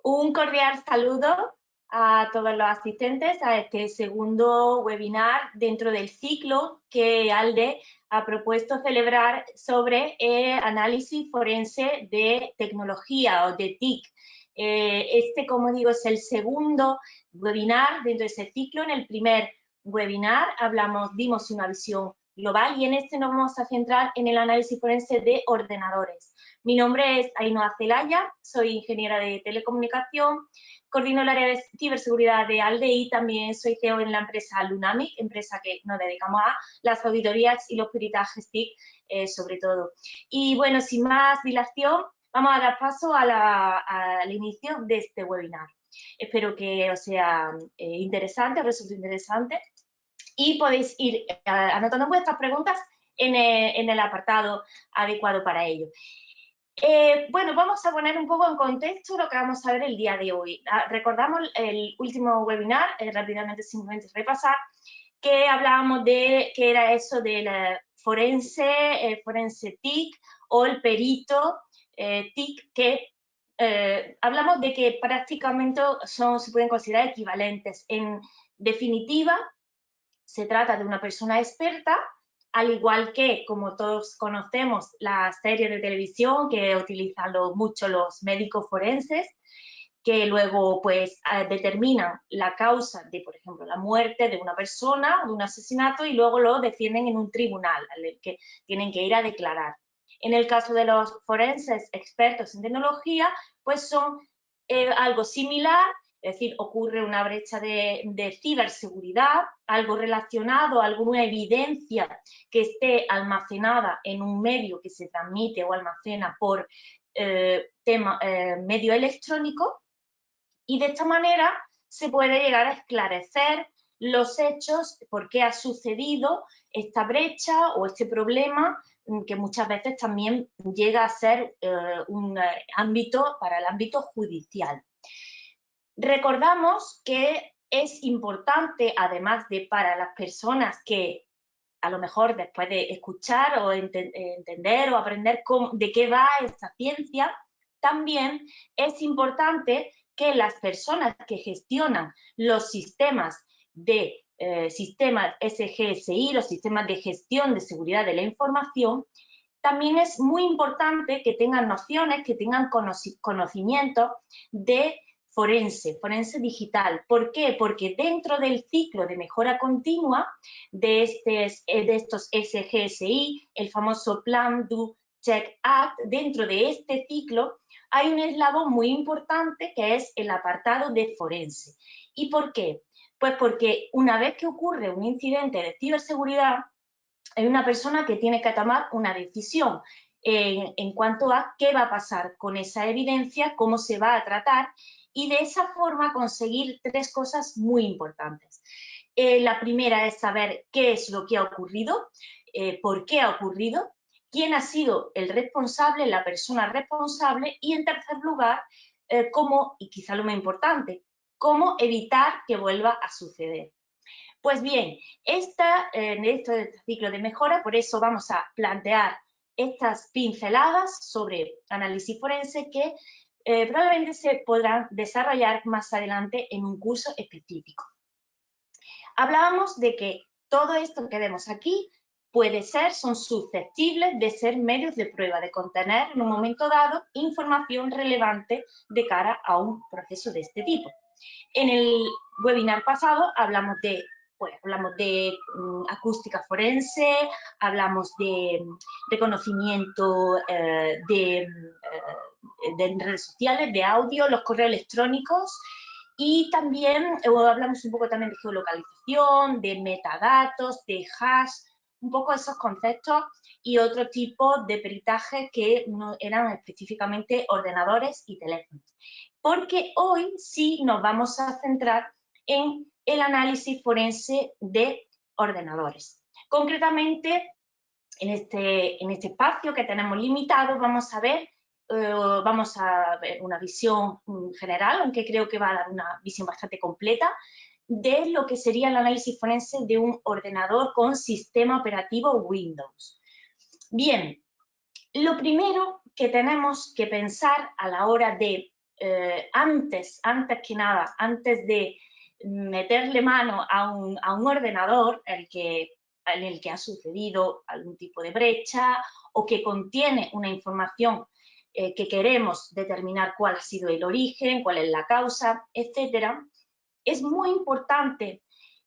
Un cordial saludo a todos los asistentes a este segundo webinar dentro del ciclo que ALDE ha propuesto celebrar sobre análisis forense de tecnología o de TIC. Como digo, es el segundo webinar dentro de ese ciclo. En el primer webinar dimos una visión global y en este nos vamos a centrar en el análisis forense de ordenadores. Mi nombre es Ainhoa Zelaya, soy ingeniera de telecomunicación, coordino el área de ciberseguridad de ALDE y también soy CEO en la empresa Lunamic, empresa que nos dedicamos a las auditorías y los peritajes TIC sobre todo. Y bueno, sin más dilación, vamos a dar paso al inicio de este webinar. Espero que os sea interesante, os resulte interesante y podéis ir anotando vuestras preguntas en el apartado adecuado para ello. Bueno, vamos a poner un poco en contexto lo que vamos a ver el día de hoy. Recordamos el último webinar, rápidamente simplemente repasar, que hablábamos de qué era eso del forense TIC o el perito TIC, que hablamos de que prácticamente se pueden considerar equivalentes. En definitiva, se trata de una persona experta, al igual que, como todos conocemos, las series de televisión que utilizan mucho los médicos forenses, que luego pues determinan la causa de, por ejemplo, la muerte de una persona, de un asesinato, y luego lo defienden en un tribunal al que tienen que ir a declarar. En el caso de los forenses expertos en tecnología, pues son algo similar. Es decir, ocurre una brecha de ciberseguridad, algo relacionado, alguna evidencia que esté almacenada en un medio que se transmite o almacena por medio electrónico, y de esta manera se puede llegar a esclarecer los hechos, por qué ha sucedido esta brecha o este problema, que muchas veces también llega a ser un ámbito para el ámbito judicial. Recordamos que es importante, además de para las personas que a lo mejor después de escuchar o entender o aprender de qué va esta ciencia, también es importante que las personas que gestionan los sistemas sistemas SGSI, los sistemas de gestión de seguridad de la información, también es muy importante que tengan nociones, que tengan conocimientos de forense digital. ¿Por qué? Porque dentro del ciclo de mejora continua de estos SGSI, el famoso Plan, Do, Check, Act, dentro de este ciclo hay un eslabón muy importante que es el apartado de forense. ¿Y por qué? Pues porque una vez que ocurre un incidente de ciberseguridad, hay una persona que tiene que tomar una decisión en cuanto a qué va a pasar con esa evidencia, cómo se va a tratar, y de esa forma conseguir tres cosas muy importantes. La primera es saber qué es lo que ha ocurrido, por qué ha ocurrido, quién ha sido el responsable, la persona responsable, y en tercer lugar, cómo, y quizá lo más importante, cómo evitar que vuelva a suceder. Pues bien, en este ciclo de mejora, por eso vamos a plantear estas pinceladas sobre análisis forense que probablemente se podrán desarrollar más adelante en un curso específico. Hablábamos de que todo esto que vemos aquí son susceptibles de ser medios de prueba, de contener en un momento dado información relevante de cara a un proceso de este tipo. En el webinar pasado hablamos de acústica forense, hablamos de reconocimiento de redes sociales, de audio, los correos electrónicos, y también hablamos un poco también de geolocalización, de metadatos, de hash, un poco esos conceptos y otro tipo de peritajes que no eran específicamente ordenadores y teléfonos. Porque hoy sí nos vamos a centrar en el análisis forense de ordenadores. Concretamente, en este espacio que tenemos limitado, vamos a ver una visión general, aunque creo que va a dar una visión bastante completa, de lo que sería el análisis forense de un ordenador con sistema operativo Windows. Bien, lo primero que tenemos que pensar a la hora de antes que nada, antes de meterle mano a un ordenador en el que ha sucedido algún tipo de brecha o que contiene una información que queremos determinar cuál ha sido el origen, cuál es la causa, etcétera, es muy importante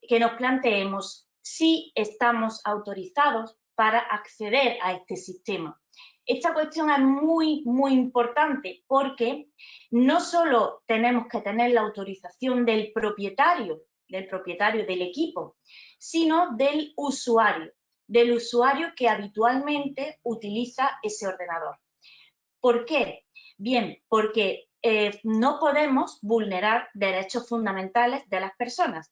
que nos planteemos si estamos autorizados para acceder a este sistema. Esta cuestión es muy, muy importante porque no solo tenemos que tener la autorización del propietario del equipo, sino del usuario que habitualmente utiliza ese ordenador. ¿Por qué? Bien, porque no podemos vulnerar derechos fundamentales de las personas.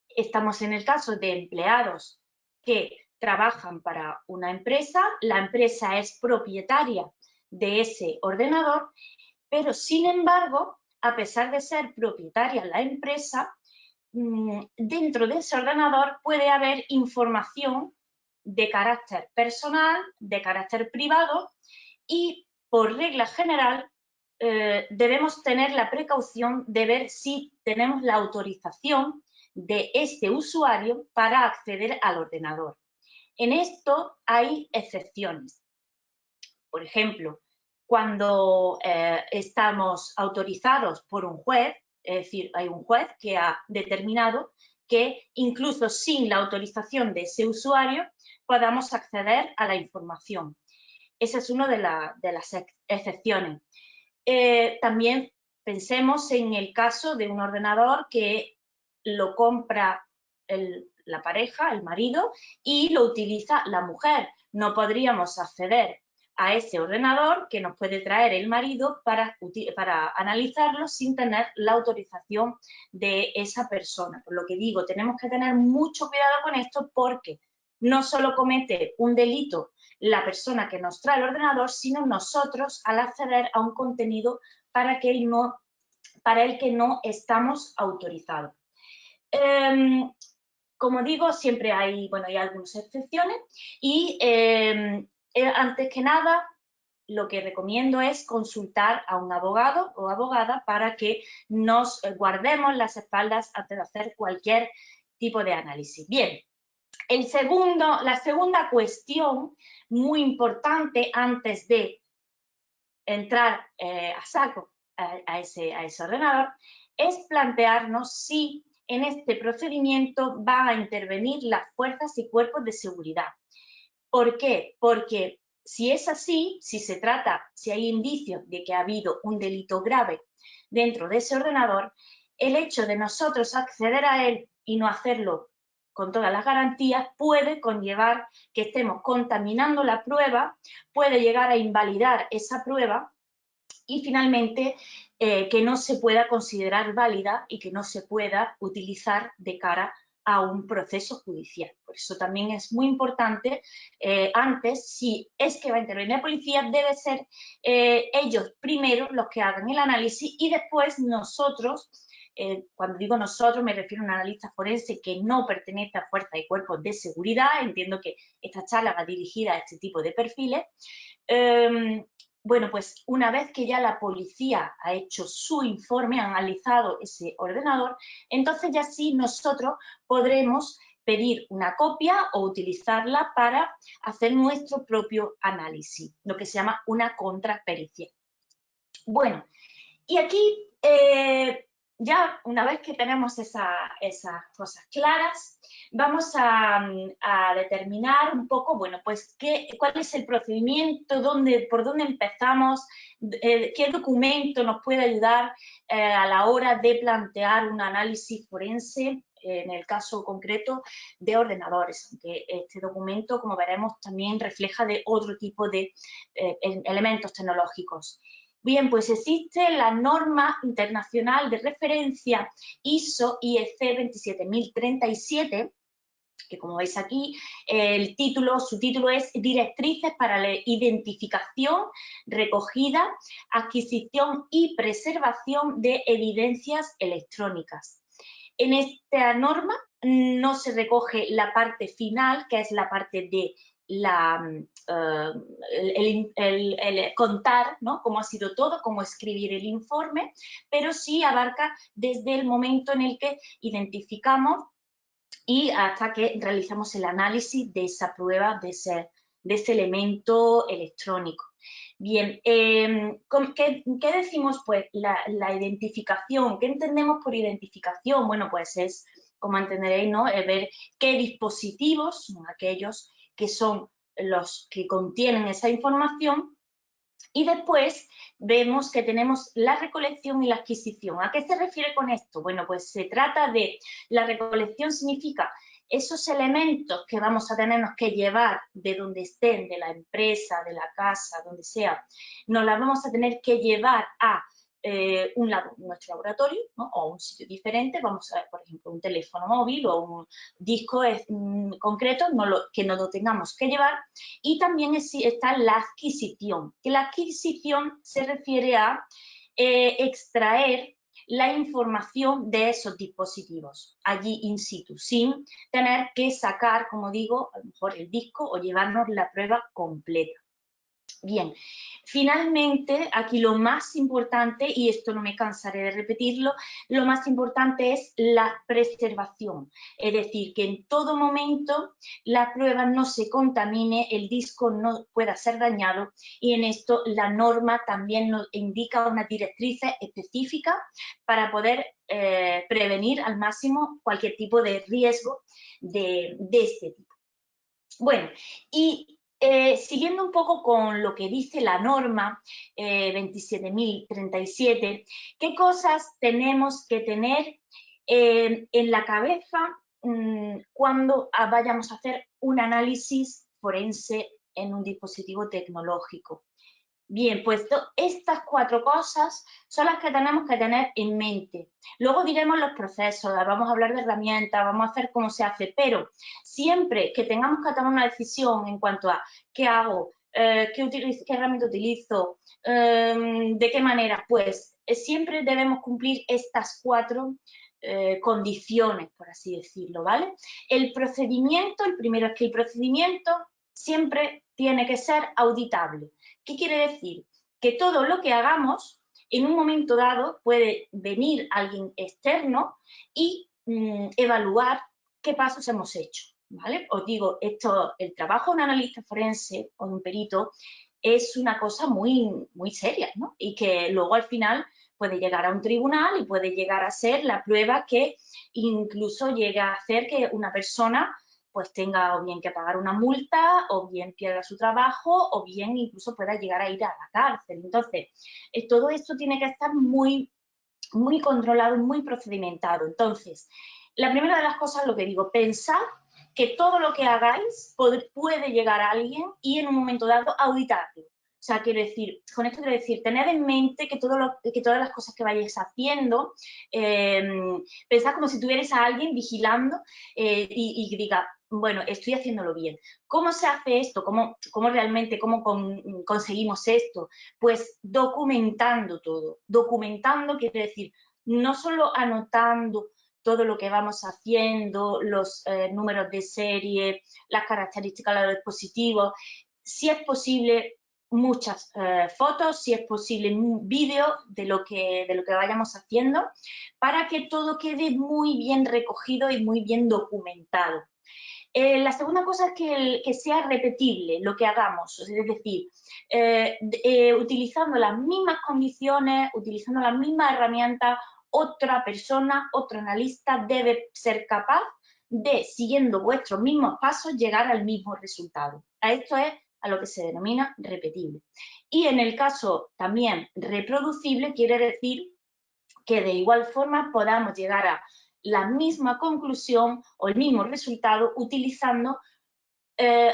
Estamos en el caso de empleados que trabajan para una empresa, la empresa es propietaria de ese ordenador, pero sin embargo, a pesar de ser propietaria la empresa, dentro de ese ordenador puede haber información de carácter personal, de carácter privado y, por regla general, debemos tener la precaución de ver si tenemos la autorización de este usuario para acceder al ordenador. En esto hay excepciones. Por ejemplo, cuando estamos autorizados por un juez, es decir, hay un juez que ha determinado que incluso sin la autorización de ese usuario podamos acceder a la información. Esa es una de las excepciones. También pensemos en el caso de un ordenador que lo compra la pareja, el marido, y lo utiliza la mujer. No podríamos acceder a ese ordenador que nos puede traer el marido para analizarlo sin tener la autorización de esa persona. Por lo que digo, tenemos que tener mucho cuidado con esto porque no solo comete un delito la persona que nos trae el ordenador, sino nosotros al acceder a un contenido para el que no estamos autorizados. Como digo, siempre hay algunas excepciones y antes que nada lo que recomiendo es consultar a un abogado o abogada para que nos guardemos las espaldas antes de hacer cualquier tipo de análisis. Bien, la segunda cuestión muy importante antes de entrar a saco a ese ordenador es plantearnos si en este procedimiento van a intervenir las fuerzas y cuerpos de seguridad. ¿Por qué? Porque si es así, si hay indicios de que ha habido un delito grave dentro de ese ordenador, el hecho de nosotros acceder a él y no hacerlo con todas las garantías puede conllevar que estemos contaminando la prueba, puede llegar a invalidar esa prueba y finalmente que no se pueda considerar válida y que no se pueda utilizar de cara a un proceso judicial. Por eso también es muy importante, antes, si es que va a intervenir la policía, debe ser ellos primero los que hagan el análisis y después nosotros, cuando digo nosotros me refiero a un analista forense que no pertenece a fuerzas y cuerpos de seguridad, entiendo que esta charla va dirigida a este tipo de perfiles. Bueno, pues una vez que ya la policía ha hecho su informe, ha analizado ese ordenador, entonces ya sí nosotros podremos pedir una copia o utilizarla para hacer nuestro propio análisis, lo que se llama una contrapericia. Bueno, y aquí ya una vez que tenemos esas cosas claras, vamos a determinar un poco, bueno, pues cuál es el procedimiento, por dónde empezamos, qué documento nos puede ayudar a la hora de plantear un análisis forense, en el caso concreto de ordenadores, aunque este documento, como veremos, también refleja de otro tipo de elementos tecnológicos. Bien, pues existe la norma internacional de referencia ISO IEC 27037, que como veis aquí, su título es Directrices para la identificación, recogida, adquisición y preservación de evidencias electrónicas. En esta norma no se recoge la parte final, que es la parte de el contar, ¿no?, cómo ha sido todo, cómo escribir el informe, pero sí abarca desde el momento en el que identificamos y hasta que realizamos el análisis de esa prueba, de ese elemento electrónico. Bien, ¿qué decimos? Pues la identificación. ¿Qué entendemos por identificación? Bueno, pues es, como entenderéis, ¿no?, ver qué dispositivos son aquellos que son los que contienen esa información. Y después vemos que tenemos la recolección y la adquisición. ¿A qué se refiere con esto? Bueno, pues se trata de, la recolección significa esos elementos que vamos a tenernos que llevar de donde estén, de la empresa, de la casa, donde sea, nos las vamos a tener que llevar a nuestro laboratorio, ¿no?, o a un sitio diferente. Vamos a ver, por ejemplo, un teléfono móvil o un disco concreto que nos lo tengamos que llevar. Y también está la adquisición, que la adquisición se refiere a extraer la información de esos dispositivos allí in situ, sin tener que sacar, como digo, a lo mejor el disco o llevarnos la prueba completa. Bien, finalmente, aquí lo más importante, y esto no me cansaré de repetirlo, lo más importante es la preservación. Es decir, que en todo momento la prueba no se contamine, el disco no pueda ser dañado, y en esto la norma también nos indica unas directrices específicas para poder prevenir al máximo cualquier tipo de riesgo de este tipo. Bueno, y siguiendo un poco con lo que dice la norma 27.037, ¿qué cosas tenemos que tener en la cabeza cuando vayamos a hacer un análisis forense en un dispositivo tecnológico? Bien, pues estas 4 cosas son las que tenemos que tener en mente. Luego diremos los procesos, vamos a hablar de herramientas, vamos a hacer cómo se hace, pero siempre que tengamos que tomar una decisión en cuanto a qué hago, qué herramienta utilizo, de qué manera, pues siempre debemos cumplir estas 4 condiciones, por así decirlo, ¿vale? El procedimiento, el primero es que el procedimiento siempre tiene que ser auditable. ¿Qué quiere decir? Que todo lo que hagamos, en un momento dado, puede venir alguien externo y evaluar qué pasos hemos hecho, ¿vale? Os digo, el trabajo de un analista forense o de un perito es una cosa muy, muy seria, ¿no? Y que luego al final puede llegar a un tribunal y puede llegar a ser la prueba que incluso llega a hacer que una persona pues tenga o bien que pagar una multa, o bien pierda su trabajo, o bien incluso pueda llegar a ir a la cárcel. Entonces, todo esto tiene que estar muy, muy controlado, muy procedimentado. Entonces, la primera de las cosas, lo que digo, pensad que todo lo que hagáis puede llegar a alguien y en un momento dado auditarlo. O sea, quiero decir, con esto quiero decir, tened en mente que todas las cosas que vayáis haciendo, pensad como si tuvierais a alguien vigilando y diga, bueno, estoy haciéndolo bien. ¿Cómo se hace esto? ¿Cómo realmente, conseguimos esto? Pues documentando todo. Documentando quiere decir, no solo anotando todo lo que vamos haciendo, los números de serie, las características de los dispositivos, si es posible muchas fotos, si es posible un vídeo de lo que vayamos haciendo, para que todo quede muy bien recogido y muy bien documentado. La segunda cosa es que sea repetible lo que hagamos, es decir, utilizando las mismas condiciones, utilizando las mismas herramientas, otra persona, otro analista debe ser capaz de, siguiendo vuestros mismos pasos, llegar al mismo resultado. A esto es a lo que se denomina repetible. Y en el caso también reproducible, quiere decir que de igual forma podamos llegar a la misma conclusión o el mismo resultado utilizando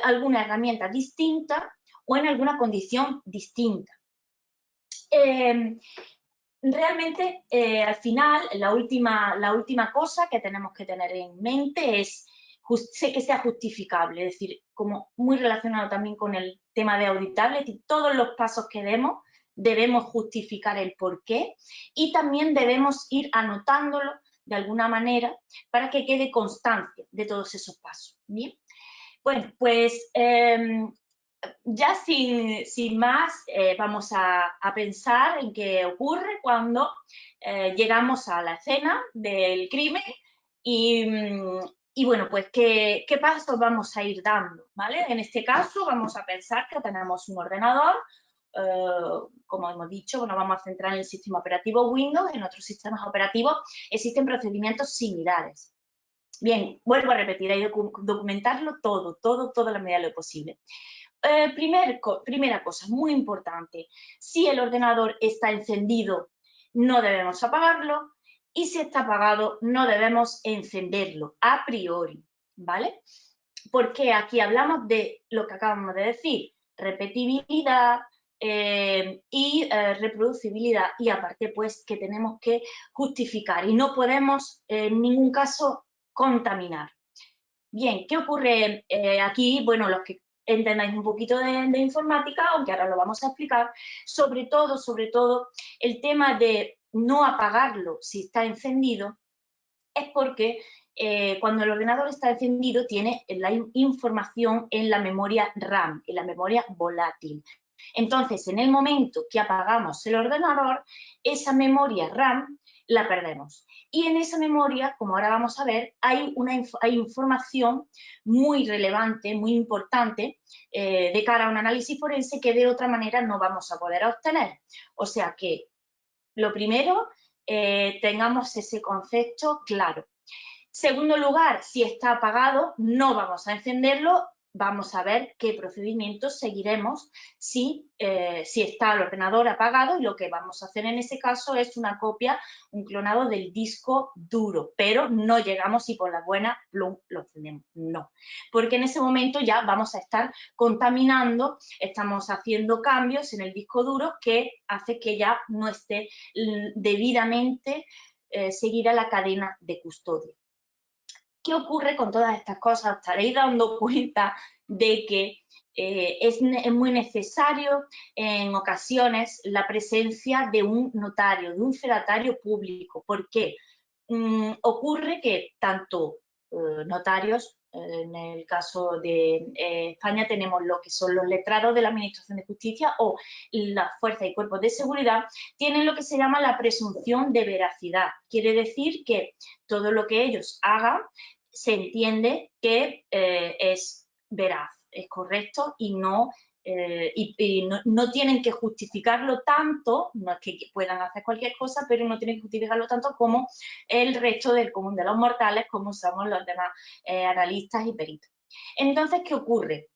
alguna herramienta distinta o en alguna condición distinta. Realmente, al final, la última cosa que tenemos que tener en mente es que sea justificable, es decir, como muy relacionado también con el tema de auditable, es decir, todos los pasos que demos debemos justificar el porqué y también debemos ir anotándolo de alguna manera para que quede constancia de todos esos pasos. ¿Bien? Bueno, pues ya sin más, vamos a pensar en qué ocurre cuando llegamos a la escena del crimen y bueno, pues qué pasos vamos a ir dando, ¿vale? En este caso vamos a pensar que tenemos un ordenador, como hemos dicho, bueno, vamos a centrar en el sistema operativo Windows. En otros sistemas operativos existen procedimientos similares. Bien, vuelvo a repetir, hay que documentarlo todo, toda la medida de lo posible. Primera cosa, muy importante, si el ordenador está encendido, no debemos apagarlo, y si está apagado, no debemos encenderlo a priori, ¿vale? Porque aquí hablamos de lo que acabamos de decir, repetibilidad y reproducibilidad, y aparte pues que tenemos que justificar y no podemos en ningún caso contaminar. Bien, ¿qué ocurre aquí? Bueno, los que entendáis un poquito de informática, aunque ahora lo vamos a explicar, sobre todo, el tema de no apagarlo si está encendido es porque cuando el ordenador está encendido tiene la información en la memoria RAM, en la memoria volátil. Entonces, en el momento que apagamos el ordenador, esa memoria RAM la perdemos. Y en esa memoria, como ahora vamos a ver, hay información muy relevante, muy importante, de cara a un análisis forense que de otra manera no vamos a poder obtener. O sea que, lo primero, tengamos ese concepto claro. Segundo lugar, si está apagado, no vamos a encenderlo, vamos a ver qué procedimientos seguiremos si está el ordenador apagado, y lo que vamos a hacer en ese caso es una copia, un clonado del disco duro, pero no llegamos y por la buena plum, lo encendemos, no, porque en ese momento ya vamos a estar contaminando, estamos haciendo cambios en el disco duro que hace que ya no esté debidamente seguida la cadena de custodia. ¿Qué ocurre con todas estas cosas? Estaréis dando cuenta de que es muy necesario en ocasiones la presencia de un notario, de un fedatario público. ¿Por qué? Ocurre que tanto notarios, en el caso de España tenemos lo que son los letrados de la Administración de Justicia o las fuerzas y cuerpos de seguridad, tienen lo que se llama la presunción de veracidad. Quiere decir que todo lo que ellos hagan se entiende que es veraz, es correcto y no tienen que justificarlo tanto, no es que puedan hacer cualquier cosa, pero no tienen que justificarlo tanto como el resto del común de los mortales, como somos los demás analistas y peritos. Entonces, ¿qué ocurre?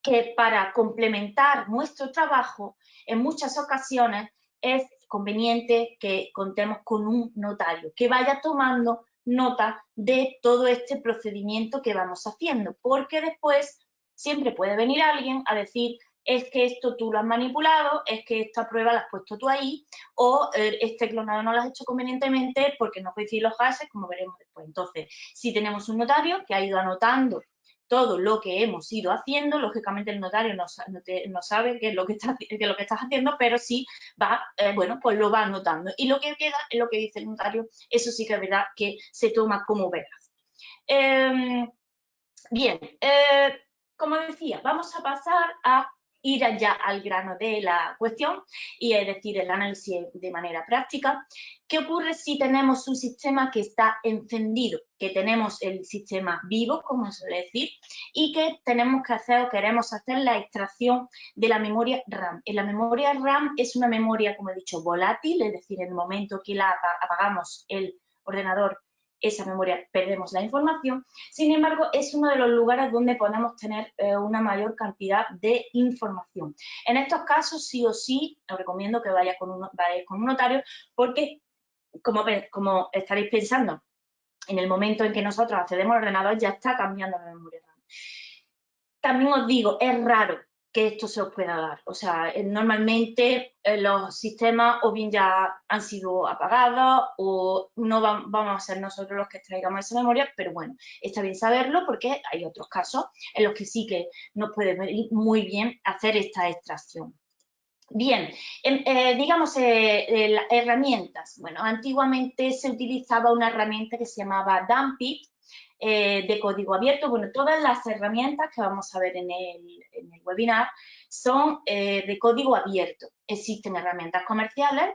Que para complementar nuestro trabajo, en muchas ocasiones es conveniente que contemos con un notario que vaya tomando nota de todo este procedimiento que vamos haciendo, porque después siempre puede venir alguien a decir: es que esto tú lo has manipulado, es que esta prueba la has puesto tú ahí, o este clonado no lo has hecho convenientemente porque no coinciden los hashes, como veremos después. Entonces, si tenemos un notario que ha ido anotando todo lo que hemos ido haciendo, lógicamente el notario no sabe qué es lo que estás haciendo, pero sí va, bueno, pues lo va anotando. Y lo que queda es lo que dice el notario, eso sí que es verdad que se toma como veraz. Bien, como decía, vamos a pasar a ir ya al grano de la cuestión, y es decir, el análisis de manera práctica. ¿Qué ocurre si tenemos un sistema que está encendido, que tenemos el sistema vivo, como se suele decir, y que tenemos que hacer o queremos hacer la extracción de la memoria RAM? La memoria RAM es una memoria, como he dicho, volátil, es decir, en el momento que la apagamos el ordenador, esa memoria perdemos la información. Sin embargo, es uno de los lugares donde podemos tener una mayor cantidad de información. En estos casos, sí o sí, os recomiendo que vayáis con un notario, porque, como estaréis pensando, en el momento en que nosotros accedemos al ordenador ya está cambiando la memoria RAM. También os digo, es raro que esto se os pueda dar. O sea, normalmente los sistemas o bien ya han sido apagados o no vamos a ser nosotros los que extraigamos esa memoria, pero bueno, está bien saberlo porque hay otros casos en los que sí que nos puede venir muy bien hacer esta extracción. Bien, digamos, las herramientas. Bueno, antiguamente se utilizaba una herramienta que se llamaba Dumpit, de código abierto. Bueno, todas las herramientas que vamos a ver en el webinar son de código abierto. Existen herramientas comerciales,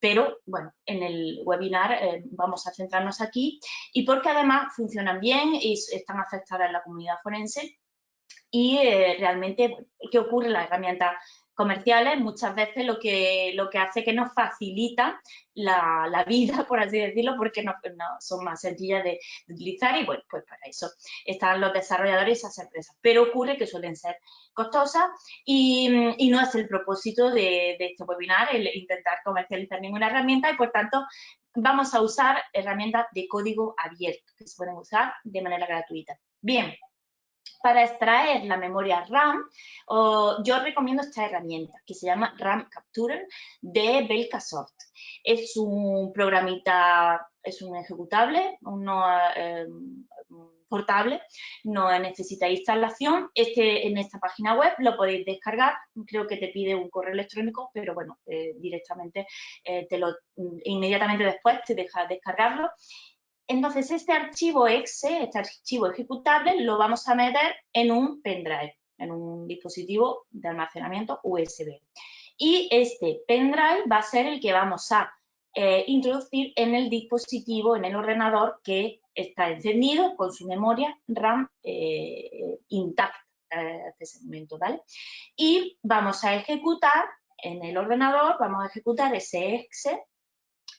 pero bueno, en el webinar vamos a centrarnos aquí y porque además funcionan bien y están aceptadas en la comunidad forense y realmente, ¿qué ocurre en las herramientas comerciales? Muchas veces lo que hace que nos facilita la vida, por así decirlo, porque no son más sencillas de utilizar y bueno, pues para eso están los desarrolladores y esas empresas. Pero ocurre que suelen ser costosas y no es el propósito de este webinar el intentar comercializar ninguna herramienta y por tanto vamos a usar herramientas de código abierto que se pueden usar de manera gratuita. Bien. Para extraer la memoria RAM, yo recomiendo esta herramienta que se llama RAM Capturer de Belkasoft. Es un programita, es un ejecutable, portable, no necesita instalación. En esta página web lo podéis descargar, creo que te pide un correo electrónico, pero bueno, directamente inmediatamente después te deja descargarlo. Entonces, este archivo exe, este archivo ejecutable, lo vamos a meter en un pendrive, en un dispositivo de almacenamiento USB. Y este pendrive va a ser el que vamos a introducir en el dispositivo, en el ordenador que está encendido con su memoria RAM intacta hasta ese momento, ¿vale? Y vamos a ejecutar en el ordenador, vamos a ejecutar ese exe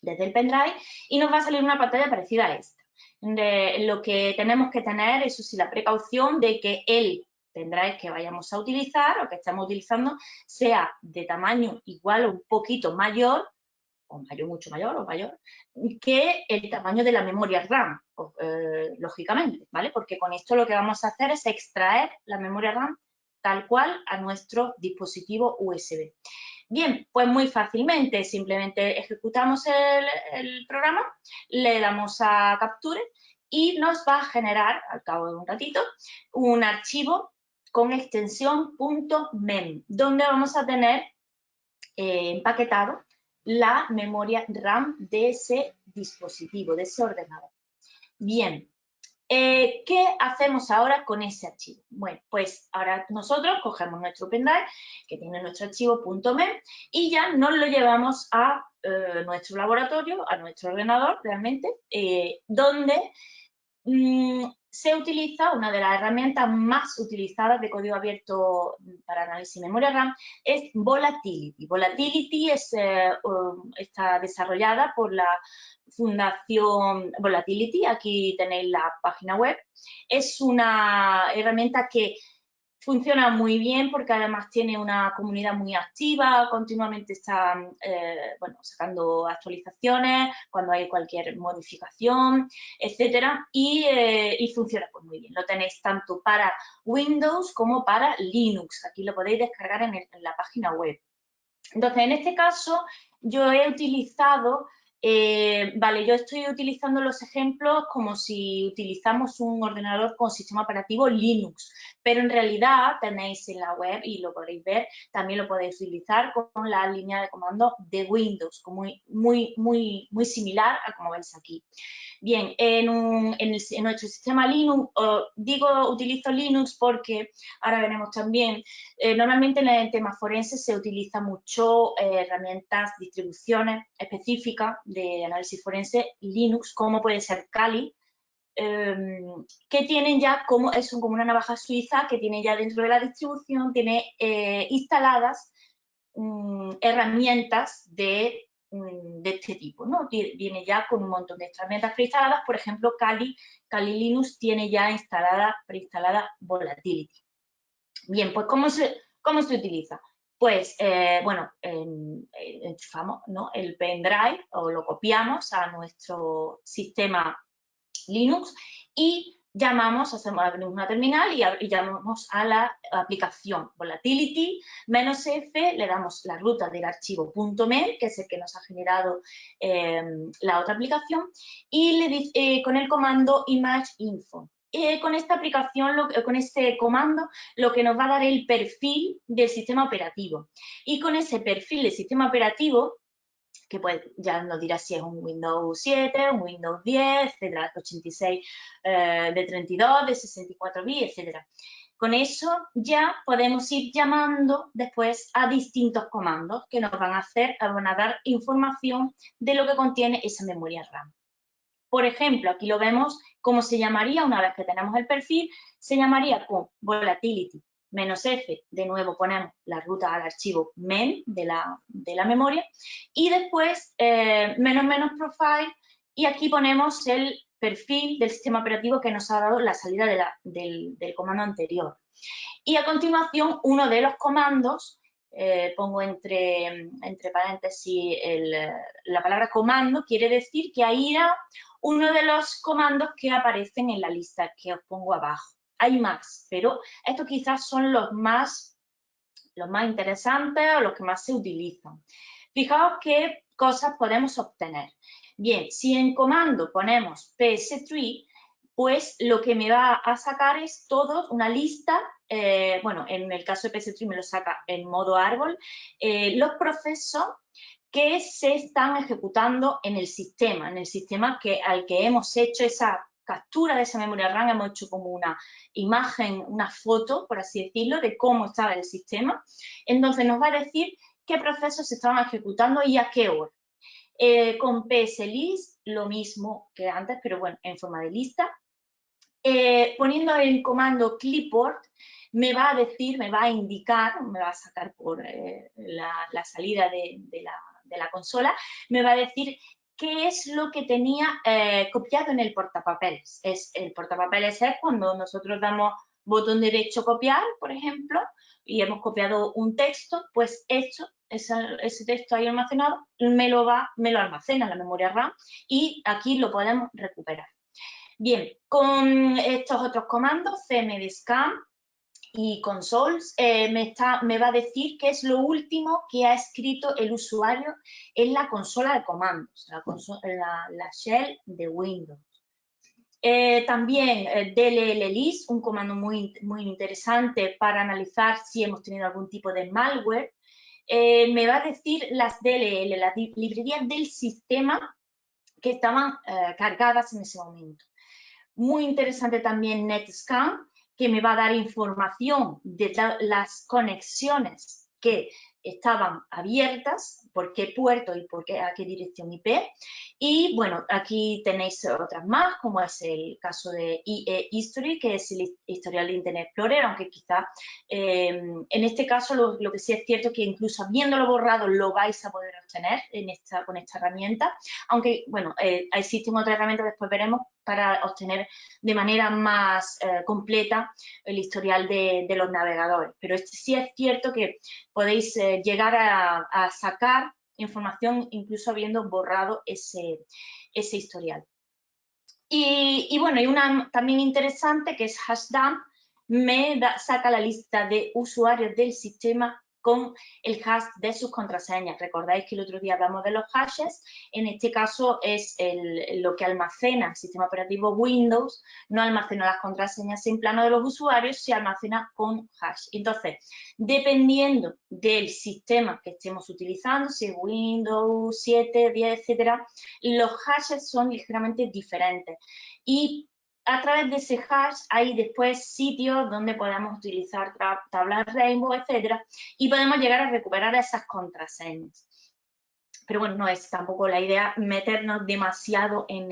desde el pendrive y nos va a salir una pantalla parecida a esta. Lo que tenemos que tener, eso sí, la precaución de que el pendrive que vayamos a utilizar o que estamos utilizando sea de tamaño igual o un poquito mayor, o mayor, mucho mayor o mayor, que el tamaño de la memoria RAM, lógicamente, ¿vale? Porque con esto lo que vamos a hacer es extraer la memoria RAM tal cual a nuestro dispositivo USB. Bien, pues muy fácilmente, simplemente ejecutamos el programa, le damos a Capture y nos va a generar, al cabo de un ratito, un archivo con extensión .mem, donde vamos a tener empaquetado la memoria RAM de ese dispositivo, de ese ordenador. Bien, ¿qué hacemos ahora con ese archivo? Bueno, pues ahora nosotros cogemos nuestro pendrive que tiene nuestro archivo .mem y ya nos lo llevamos a nuestro laboratorio, a nuestro ordenador realmente, donde se utiliza una de las herramientas más utilizadas de código abierto para análisis de memoria RAM, es Volatility. Volatility está desarrollada por la Fundación Volatility, aquí tenéis la página web. Es una herramienta que funciona muy bien porque además tiene una comunidad muy activa, continuamente están sacando actualizaciones cuando hay cualquier modificación, etcétera, y funciona pues muy bien. Lo tenéis tanto para Windows como para Linux. Aquí lo podéis descargar en la página web. Entonces, en este caso, yo he utilizado, yo estoy utilizando los ejemplos como si utilizamos un ordenador con sistema operativo Linux, pero en realidad tenéis en la web, y lo podéis ver, también lo podéis utilizar con la línea de comando de Windows, muy similar a como veis aquí. Bien, en nuestro sistema Linux, utilizo Linux porque ahora veremos también, normalmente en el tema forense se utiliza mucho herramientas, distribuciones específicas de análisis forense Linux, como puede ser Kali, que tienen ya como una navaja suiza que tiene ya dentro de la distribución, tiene instaladas herramientas de este tipo, ¿no? Viene ya con un montón de herramientas preinstaladas, por ejemplo, Kali Linux tiene ya preinstalada Volatility. Bien, pues ¿cómo se utiliza? Pues, enchufamos, ¿no?, el pendrive o lo copiamos a nuestro sistema Linux y abrimos una terminal y llamamos a la aplicación Volatility -f, le damos la ruta del archivo .mem, que es el que nos ha generado la otra aplicación, y con el comando image-info. Con esta aplicación, con este comando, lo que nos va a dar el perfil del sistema operativo. Y con ese perfil del sistema operativo, que pues ya nos dirá si es un Windows 7, un Windows 10, etcétera, 86 de 32, de 64 bits, etcétera. Con eso ya podemos ir llamando después a distintos comandos que nos van a dar información de lo que contiene esa memoria RAM. Por ejemplo, aquí lo vemos cómo se llamaría una vez que tenemos el perfil, se llamaría con volatility -F, de nuevo ponemos la ruta al archivo men de la memoria, y después --profile, y aquí ponemos el perfil del sistema operativo que nos ha dado la salida del comando anterior. Y a continuación, uno de los comandos, pongo entre paréntesis la palabra comando, quiere decir que ahí irá uno de los comandos que aparecen en la lista que os pongo abajo. Hay más, pero estos quizás son los más interesantes o los que más se utilizan. Fijaos qué cosas podemos obtener. Bien, si en comando ponemos ps3, pues lo que me va a sacar es todo una lista, bueno, en el caso de ps3 me lo saca en modo árbol, los procesos que se están ejecutando en el sistema al que hemos hecho esa captura de esa memoria RAM, hemos hecho como una imagen, una foto, por así decirlo, de cómo estaba el sistema. Entonces nos va a decir qué procesos se estaban ejecutando y a qué hora. Con pslist, lo mismo que antes, pero bueno, en forma de lista. Poniendo el comando clipboard, me va a decir, me va a indicar, me va a sacar por la salida de la consola, me va a decir qué es lo que tenía copiado en el portapapeles. El portapapeles es cuando nosotros damos botón derecho copiar, por ejemplo, y hemos copiado un texto, pues ese texto ahí almacenado me lo almacena en la memoria RAM y aquí lo podemos recuperar. Bien, con estos otros comandos, cmdscan y consoles, me va a decir qué es lo último que ha escrito el usuario en la consola de comandos, la shell de Windows. También dlllist, un comando muy interesante para analizar si hemos tenido algún tipo de malware. Me va a decir las DLL, las librerías del sistema que estaban cargadas en ese momento. Muy interesante también NetScan, que me va a dar información de las conexiones que estaban abiertas, por qué puerto y a qué dirección IP. Y bueno, aquí tenéis otras más, como es el caso de IE History, que es el historial de Internet Explorer, aunque quizá en este caso lo que sí es cierto es que incluso habiéndolo borrado lo vais a poder obtener con esta herramienta, aunque bueno, existen otras herramientas, después veremos, para obtener de manera más completa el historial de los navegadores. Pero sí es cierto que podéis llegar a sacar información incluso habiendo borrado ese historial. Y bueno, hay una también interesante que es hashdump, saca la lista de usuarios del sistema con el hash de sus contraseñas. Recordáis que el otro día hablamos de los hashes, en este caso es lo que almacena el sistema operativo Windows, no almacena las contraseñas en plano de los usuarios, se almacena con hash. Entonces, dependiendo del sistema que estemos utilizando, si es Windows 7, 10, etcétera, los hashes son ligeramente diferentes. Y a través de ese hash hay después sitios donde podemos utilizar tablas Rainbow, etcétera, y podemos llegar a recuperar esas contraseñas. Pero bueno, no es tampoco la idea meternos demasiado en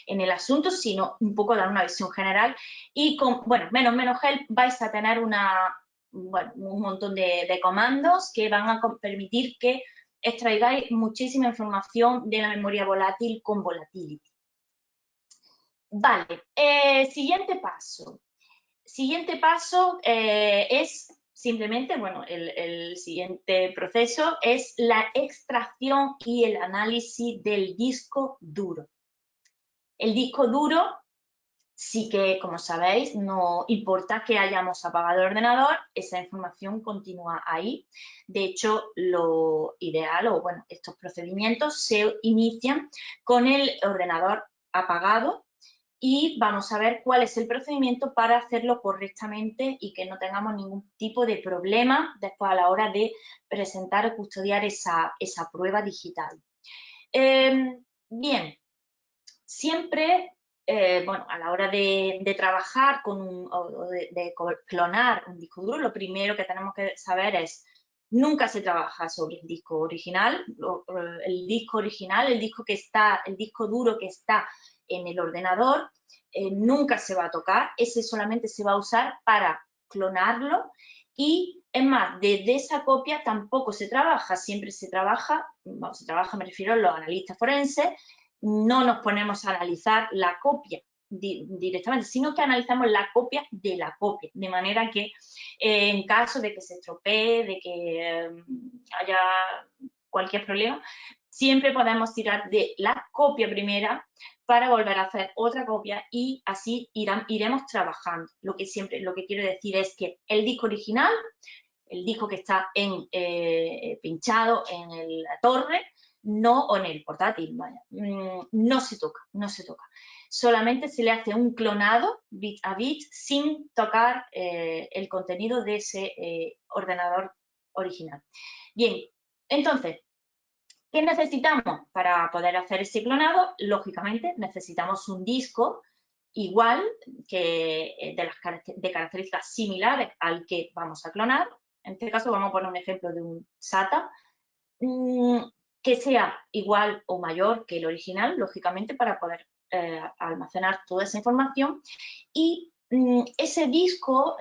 el asunto, sino un poco dar una visión general. Y con, bueno, menos help vais a tener un montón de comandos que van a permitir que extraigáis muchísima información de la memoria volátil con volatility. Vale, siguiente paso. Siguiente paso es simplemente, bueno, el siguiente proceso es la extracción y el análisis del disco duro. El disco duro sí que, como sabéis, no importa que hayamos apagado el ordenador, esa información continúa ahí. De hecho, lo ideal, o bueno, estos procedimientos se inician con el ordenador apagado y vamos a ver cuál es el procedimiento para hacerlo correctamente y que no tengamos ningún tipo de problema después a la hora de presentar o custodiar esa prueba digital. Bien, siempre, bueno, a la hora de trabajar o de clonar un disco duro, lo primero que tenemos que saber es, nunca se trabaja sobre el disco original, el disco original, el disco duro que está en el ordenador, nunca se va a tocar, ese solamente se va a usar para clonarlo y, es más, desde esa copia tampoco se trabaja, siempre se trabaja, bueno, se trabaja, me refiero a los analistas forenses, no nos ponemos a analizar la copia directamente, sino que analizamos la copia de la copia, de manera que en caso de que se estropee, de que haya cualquier problema, siempre podemos tirar de la copia primera para volver a hacer otra copia y así iremos trabajando. Lo que quiero decir es que el disco original, el disco que está pinchado en la torre, no, o en el portátil, vaya, no se toca, no se toca. Solamente se le hace un clonado bit a bit sin tocar el contenido de ese ordenador original. Bien, entonces, ¿qué necesitamos para poder hacer ese clonado? Lógicamente, necesitamos un disco igual, que de características similares al que vamos a clonar. En este caso vamos a poner un ejemplo de un SATA, que sea igual o mayor que el original, lógicamente, para poder almacenar toda esa información. Y ese disco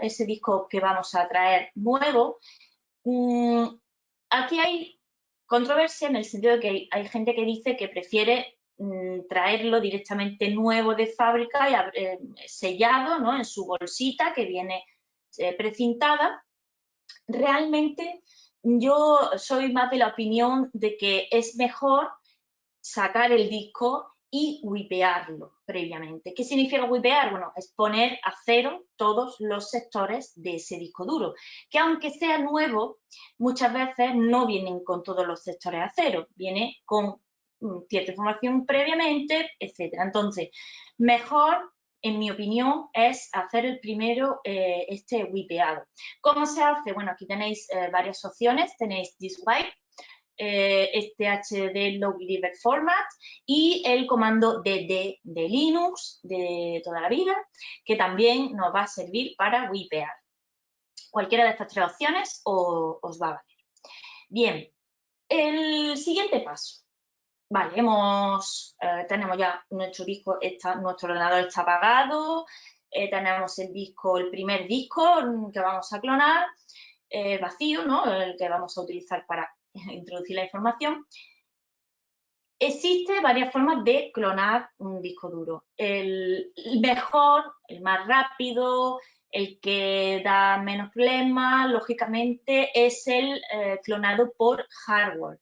que vamos a traer nuevo, aquí hay controversia en el sentido de que hay gente que dice que prefiere traerlo directamente nuevo de fábrica y sellado, ¿no?, en su bolsita que viene precintada. Realmente yo soy más de la opinión de que es mejor sacar el disco y wipearlo previamente. ¿Qué significa wipear? Bueno, es poner a cero todos los sectores de ese disco duro, que aunque sea nuevo, muchas veces no vienen con todos los sectores a cero, viene con cierta información previamente, etcétera. Entonces, mejor, en mi opinión, es hacer el primero este wipeado. ¿Cómo se hace? Bueno, aquí tenéis varias opciones. Tenéis ThisWipe, este HD Log Deliver Format y el comando dd de Linux de toda la vida, que también nos va a servir para wipear. Cualquiera de estas tres opciones os va a valer. Bien, el siguiente paso. Vale, tenemos ya nuestro disco, nuestro ordenador está apagado, tenemos el primer disco que vamos a clonar, vacío, ¿no?, el que vamos a utilizar para introducir la información. Existen varias formas de clonar un disco duro. El mejor, el más rápido, el que da menos problemas, lógicamente, es el clonado por hardware.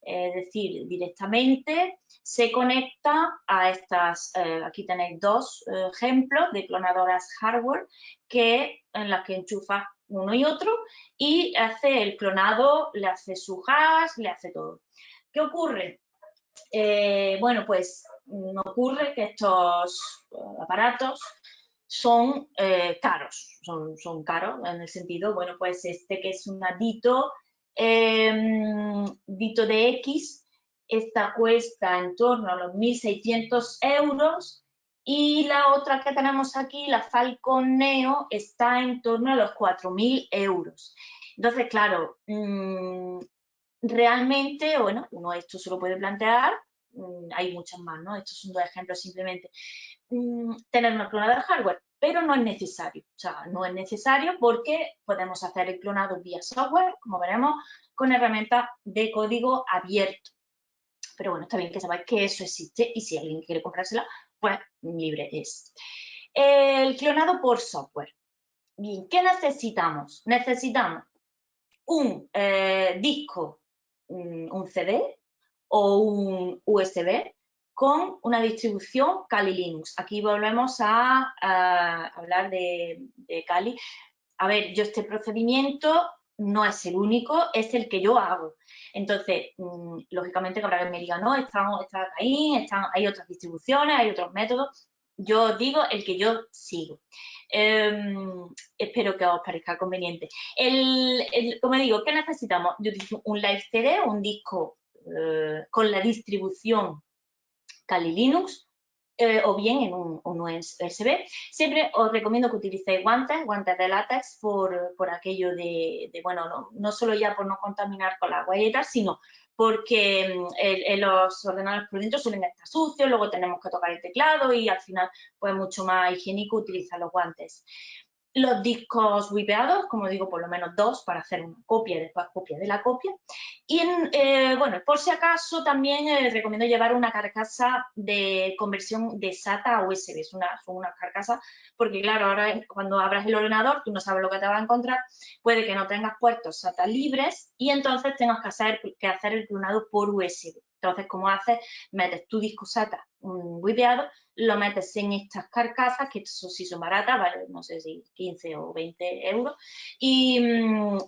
Es decir, directamente se conecta a estas, aquí tenéis dos ejemplos de clonadoras hardware en las que enchufa uno y otro y hace el clonado, le hace su hash, le hace todo. ¿Qué ocurre? Bueno, pues ocurre que estos aparatos son caros, son caros en el sentido, bueno, pues este que es una Dito de X, esta cuesta en torno a los 1.600 euros y la otra que tenemos aquí, la Falcon Neo, está en torno a los 4.000 euros. Entonces, claro, realmente, bueno, uno esto se lo puede plantear, hay muchos más, ¿no? Estos son dos ejemplos simplemente. Tener una clonadora hardware, pero no es necesario. O sea, no es necesario porque podemos hacer el clonado vía software, como veremos, con herramientas de código abierto. Pero bueno, está bien que sepáis que eso existe y si alguien quiere comprársela, pues libre es. El clonado por software. Bien, ¿qué necesitamos? Necesitamos un disco, un CD o un USB con una distribución Kali Linux. Aquí volvemos a hablar de Kali. A ver, yo este procedimiento no es el único, es el que yo hago. Entonces, lógicamente que habrá que me diga, no, está ahí, hay otras distribuciones, hay otros métodos. Yo os digo el que yo sigo. Espero que os parezca conveniente. Como digo, ¿qué necesitamos? Yo utilizo un Live CD, un disco con la distribución Kali Linux, o bien en un USB. Siempre os recomiendo que utilicéis guantes de látex por aquello bueno, no solo ya por no contaminar con la huella y tal, sino porque los ordenadores por dentro suelen estar sucios, luego tenemos que tocar el teclado y al final pues es mucho más higiénico utilizar los guantes. Los discos wipeados, como digo, por lo menos 2 para hacer una copia y después copia de la copia. Y, bueno, por si acaso también recomiendo llevar una carcasa de conversión de SATA a USB. Son unas carcasas porque, claro, ahora cuando abras el ordenador tú no sabes lo que te va a encontrar. Puede que no tengas puertos SATA libres y entonces tengas que hacer el clonado por USB. Entonces, ¿cómo haces? Metes tu disco SATA wipeado, lo metes en estas carcasas, que sí son baratas, vale, no sé si 15 o 20 euros, y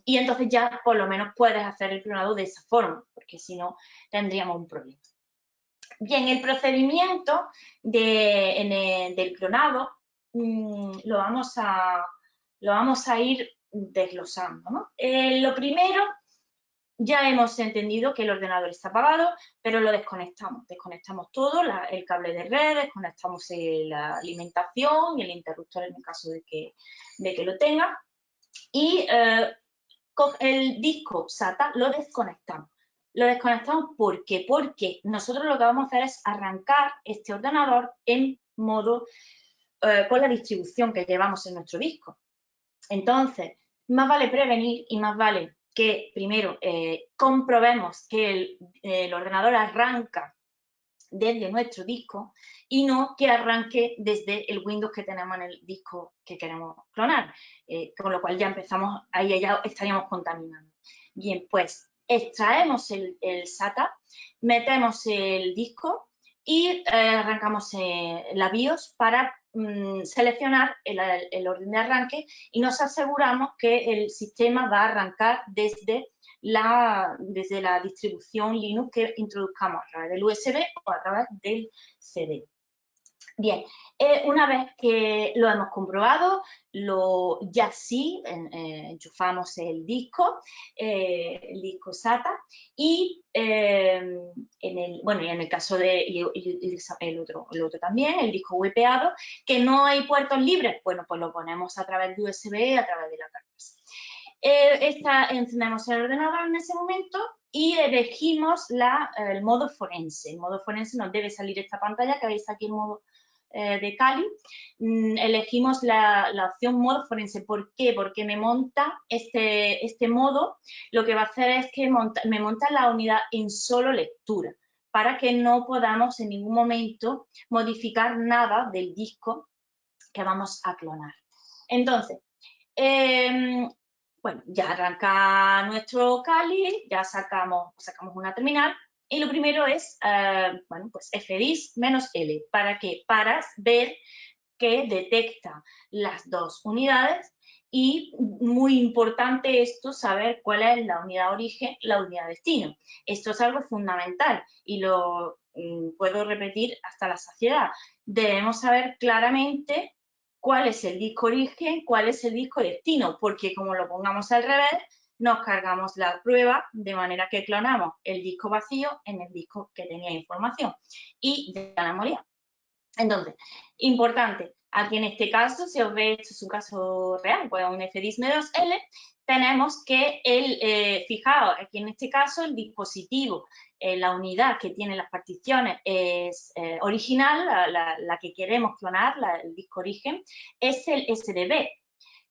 entonces ya por lo menos puedes hacer el clonado de esa forma, porque si no tendríamos un problema. Bien, el procedimiento del clonado lo vamos a ir desglosando, ¿no? Lo primero, ya hemos entendido que el ordenador está apagado, pero lo desconectamos. Desconectamos todo, el cable de red, desconectamos la alimentación y el interruptor en el caso de que lo tenga. Y el disco SATA lo desconectamos. Lo desconectamos ¿por qué? Porque nosotros lo que vamos a hacer es arrancar este ordenador en modo con la distribución que llevamos en nuestro disco. Entonces, más vale prevenir y más vale que primero comprobemos que el ordenador arranca desde nuestro disco y no que arranque desde el Windows que tenemos en el disco que queremos clonar, con lo cual ya empezamos, ahí ya estaríamos contaminando. Bien, pues extraemos el SATA, metemos el disco y arrancamos la BIOS para seleccionar el orden de arranque y nos aseguramos que el sistema va a arrancar desde la distribución Linux que introduzcamos a través del USB o a través del CD. Bien, una vez que lo hemos comprobado, ya sí enchufamos el disco SATA y en el caso de el otro también, el disco wipeado, que no hay puertos libres, bueno, pues lo ponemos a través de USB, a través de la carcasa. Encendemos el ordenador en ese momento y elegimos el modo forense. El modo forense nos debe salir esta pantalla que veis aquí en modo de Kali. Elegimos la opción modo forense. ¿Por qué? Porque me monta este modo, lo que va a hacer es que me monta la unidad en solo lectura, para que no podamos en ningún momento modificar nada del disco que vamos a clonar. Entonces, bueno, ya arranca nuestro Kali, ya sacamos una terminal y lo primero es, bueno, pues fdisk-L. ¿Para qué? Para ver que detecta las dos unidades y muy importante esto, saber cuál es la unidad origen, la unidad destino. Esto es algo fundamental y lo puedo repetir hasta la saciedad. Debemos saber claramente cuál es el disco origen, cuál es el disco destino, porque como lo pongamos al revés, nos cargamos la prueba de manera que clonamos el disco vacío en el disco que tenía información y ya la memoria. Entonces, importante, aquí en este caso, si os veis, esto es un caso real, pues un fdisk-L, tenemos que fijaos, aquí en este caso el dispositivo, la unidad que tiene las particiones es original, la que queremos clonar, el disco origen, es el SDB,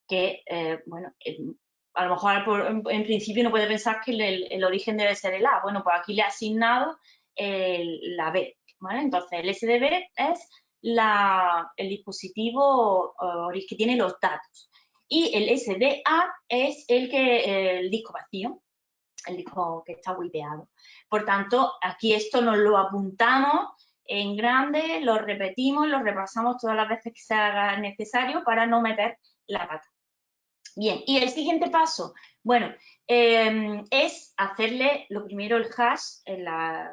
que, bueno, a lo mejor en principio uno puede pensar que el origen debe ser el A. Bueno, pues aquí le he asignado la B, ¿vale? Entonces, el SDB es el dispositivo que tiene los datos. Y el SDA es el disco vacío, el disco que está wipeado. Por tanto, aquí esto nos lo apuntamos en grande, lo repetimos, lo repasamos todas las veces que se haga necesario para no meter la pata. Bien, y el siguiente paso, bueno, es hacerle lo primero el hash,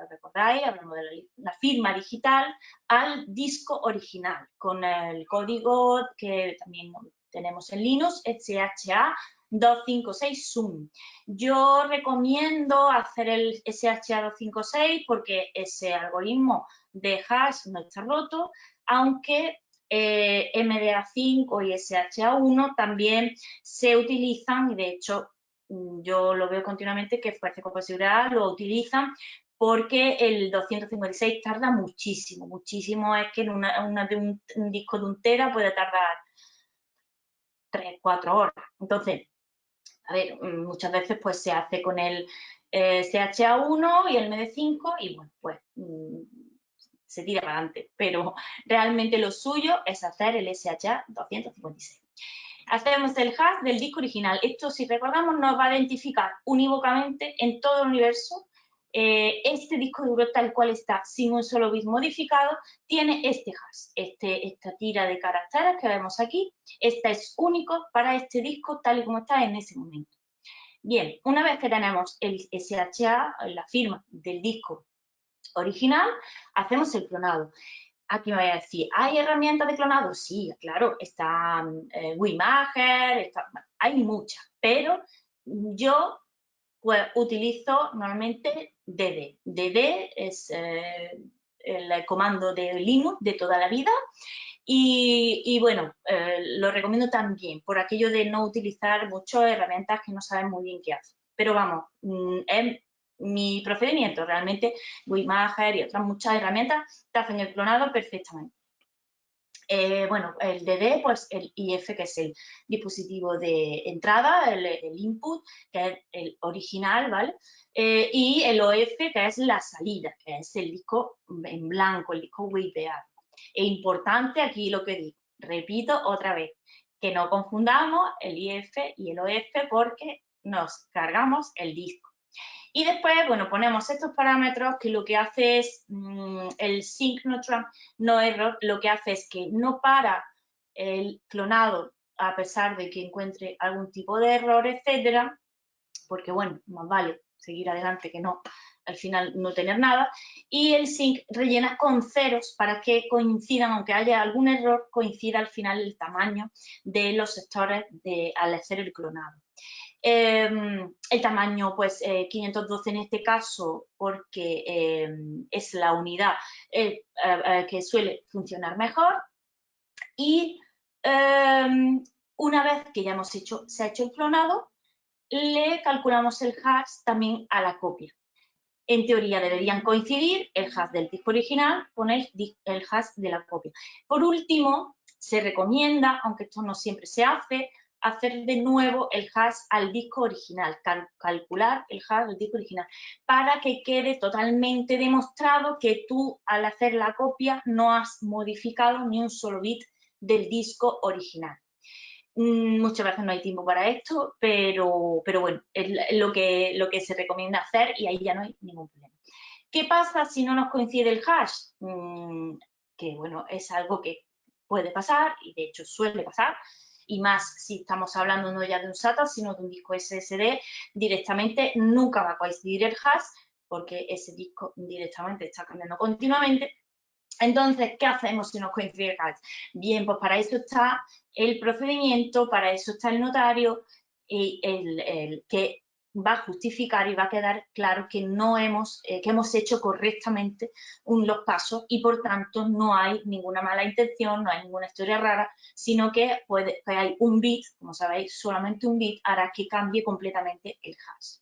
recordáis, hablamos de la firma digital, al disco original, con el código que también tenemos en Linux, SHA 256 Zoom. Yo recomiendo hacer el SHA-256 porque ese algoritmo de hash no está roto, aunque MDA5 y SHA-1 también se utilizan y de hecho yo lo veo continuamente que Fuerza con Posibilidad lo utilizan porque el 256 tarda muchísimo, muchísimo. Es que en un disco de 1 tera puede tardar 3, 4 horas. Entonces, a ver, muchas veces pues se hace con el SHA-1 y el MD5 y bueno, pues se tira para adelante, pero realmente lo suyo es hacer el SHA-256. Hacemos el hash del disco original. Esto, si recordamos, nos va a identificar unívocamente en todo el universo. Este disco duro tal cual está, sin un solo bit modificado, tiene este hash, esta tira de caracteres que vemos aquí. Esta es único para este disco tal y como está en ese momento. Bien, una vez que tenemos el SHA, la firma del disco original, hacemos el clonado. Aquí me voy a decir, ¿hay herramientas de clonado? Sí, claro, está WiMager, hay muchas, pero yo pues utilizo normalmente DD. DD es el comando de Linux de toda la vida y bueno, lo recomiendo también por aquello de no utilizar muchas herramientas que no saben muy bien qué hacen. Pero vamos, es mi procedimiento, realmente WiMager y otras muchas herramientas te hacen el clonado perfectamente. Bueno, el DD, pues el IF, que es el dispositivo de entrada, el input, que es el original, ¿vale? Y el OF, que es la salida, que es el disco en blanco, el disco wipeado. Es importante aquí lo que digo, repito otra vez, que no confundamos el IF y el OF porque nos cargamos el disco. Y después, bueno, ponemos estos parámetros que lo que hace es el sync no error, lo que hace es que no para el clonado a pesar de que encuentre algún tipo de error, etcétera, porque bueno, más vale seguir adelante que no, al final no tener nada, y el sync rellena con ceros para que coincidan, aunque haya algún error, coincida al final el tamaño de los sectores al hacer el clonado. El tamaño, pues 512 en este caso, porque es la unidad que suele funcionar mejor. Y una vez que ya se ha hecho el clonado, le calculamos el hash también a la copia. En teoría deberían coincidir el hash del disco original con el hash de la copia. Por último, se recomienda, aunque esto no siempre se hace, hacer de nuevo el hash al disco original, calcular el hash del disco original, para que quede totalmente demostrado que tú al hacer la copia no has modificado ni un solo bit del disco original. Muchas veces no hay tiempo para esto, pero bueno, es lo que se recomienda hacer y ahí ya no hay ningún problema. ¿Qué pasa si no nos coincide el hash? Que bueno, es algo que puede pasar y de hecho suele pasar, y más si estamos hablando no ya de un SATA, sino de un disco SSD, directamente nunca va a coincidir el hash porque ese disco directamente está cambiando continuamente. Entonces, ¿qué hacemos si nos coincide el hash? Bien, pues para eso está el procedimiento, para eso está el notario, y el que va a justificar y va a quedar claro que que hemos hecho correctamente los pasos y por tanto no hay ninguna mala intención, no hay ninguna historia rara, sino que hay un bit, como sabéis, solamente un bit hará que cambie completamente el hash.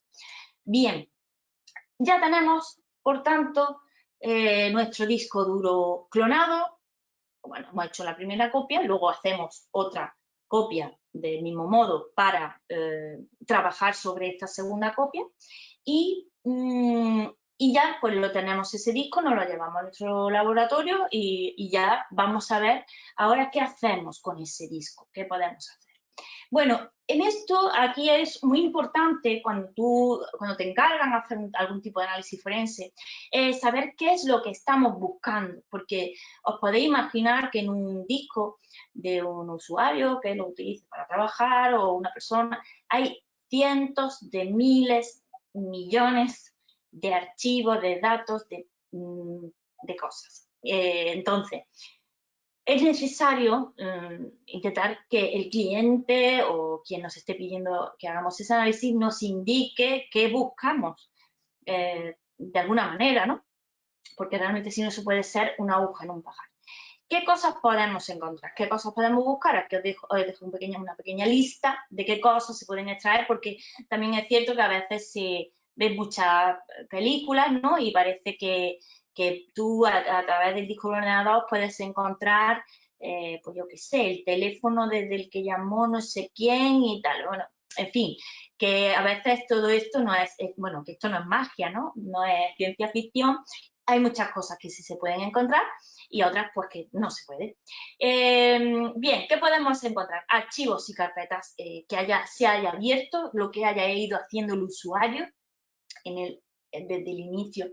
Bien, ya tenemos, por tanto, nuestro disco duro clonado. Bueno, hemos hecho la primera copia, luego hacemos otra copia del mismo modo para trabajar sobre esta segunda copia y ya pues lo tenemos ese disco, nos lo llevamos a nuestro laboratorio y ya vamos a ver ahora qué hacemos con ese disco, qué podemos hacer. Bueno, en esto aquí es muy importante cuando te encargan hacer algún tipo de análisis forense, saber qué es lo que estamos buscando, porque os podéis imaginar que en un disco de un usuario que lo utilice para trabajar o una persona, hay cientos de miles, millones de archivos, de datos, de cosas. Entonces, es necesario intentar que el cliente o quien nos esté pidiendo que hagamos ese análisis nos indique qué buscamos de alguna manera, ¿no? Porque realmente si no, eso puede ser una aguja en un pajar. ¿Qué cosas podemos encontrar? ¿Qué cosas podemos buscar? Aquí os dejo una pequeña lista de qué cosas se pueden extraer, porque también es cierto que a veces se ven muchas películas, ¿no? Y parece que tú a través del disco del ordenador puedes encontrar, pues yo qué sé, el teléfono desde el que llamó no sé quién y tal. Bueno, en fin, que a veces todo esto no es, bueno, que esto no es magia, ¿no? No es ciencia ficción. Hay muchas cosas que sí se pueden encontrar y otras pues que no se puede. Bien, ¿qué podemos encontrar? Archivos y carpetas que se haya abierto, lo que haya ido haciendo el usuario desde el inicio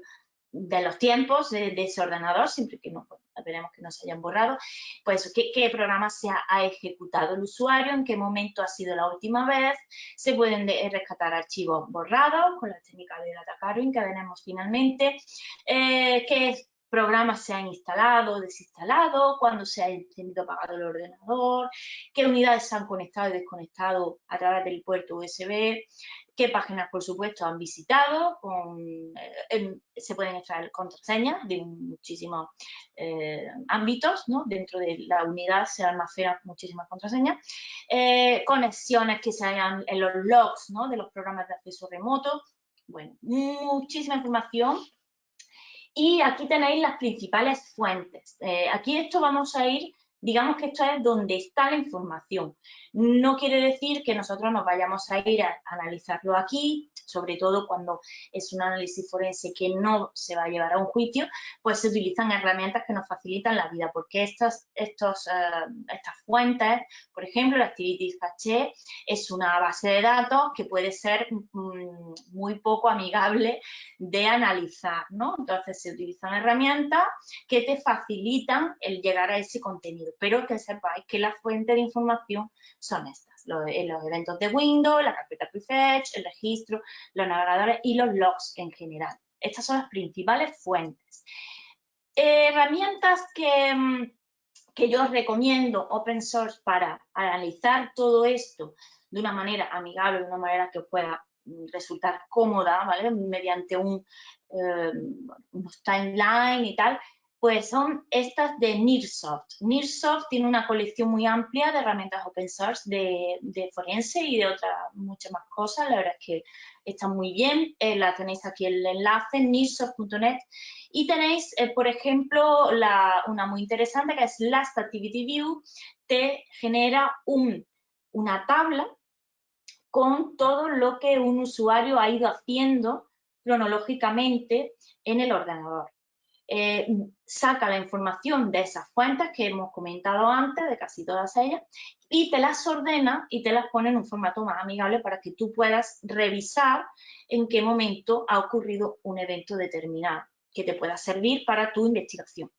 de los tiempos de ese ordenador, siempre que no, pues, esperemos que no se hayan borrado, pues qué programa se ha ejecutado el usuario, en qué momento ha sido la última vez, se pueden rescatar archivos borrados con la técnica de data carving que veremos finalmente, qué programas se han instalado o desinstalado, cuándo se ha encendido o apagado el ordenador, qué unidades se han conectado y desconectado a través del puerto USB, qué páginas, por supuesto, han visitado, se pueden extraer contraseñas de muchísimos ámbitos, ¿no? Dentro de la unidad se almacenan muchísimas contraseñas, conexiones que se hayan en los logs, ¿no? De los programas de acceso remoto, bueno, muchísima información. Y aquí tenéis las principales fuentes. Aquí esto vamos a ir, digamos que esto es donde está la información. No quiere decir que nosotros nos vayamos a ir a analizarlo aquí, sobre todo cuando es un análisis forense que no se va a llevar a un juicio, pues se utilizan herramientas que nos facilitan la vida, porque estas fuentes, por ejemplo, la Activities Cache es una base de datos que puede ser muy poco amigable de analizar, ¿no? Entonces se utilizan herramientas que te facilitan el llegar a ese contenido, pero que sepáis que la fuente de información son estas, los eventos de Windows, la carpeta prefetch, el registro, los navegadores y los logs en general. Estas son las principales fuentes. Herramientas que yo os recomiendo open source para analizar todo esto de una manera amigable, de una manera que os pueda resultar cómoda, ¿vale? Mediante unos timeline y tal, pues son estas de Nearsoft. Nearsoft tiene una colección muy amplia de herramientas open source de forense y de otras muchas más cosas. La verdad es que están muy bien. La tenéis aquí el enlace, nearsoft.net. Y tenéis, por ejemplo, una muy interesante que es Last Activity View, te genera una tabla con todo lo que un usuario ha ido haciendo cronológicamente en el ordenador. Saca la información de esas fuentes que hemos comentado antes, de casi todas ellas, y te las ordena y te las pone en un formato más amigable para que tú puedas revisar en qué momento ha ocurrido un evento determinado que te pueda servir para tu investigación.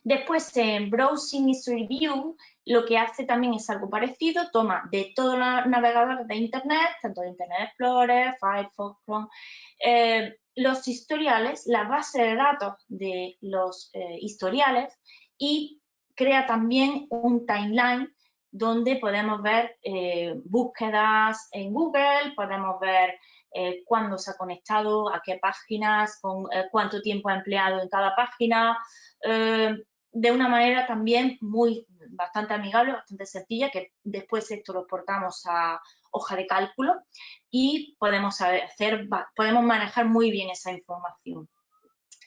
Después, en Browsing History View, lo que hace también es algo parecido, toma de todos los navegadores de Internet, tanto de Internet Explorer, Firefox, Chrome, los historiales, la base de datos de los historiales y crea también un timeline donde podemos ver búsquedas en Google, podemos ver cuándo se ha conectado, a qué páginas, cuánto tiempo ha empleado en cada página, de una manera también bastante amigable, bastante sencilla, que después esto lo exportamos a hoja de cálculo y podemos manejar muy bien esa información.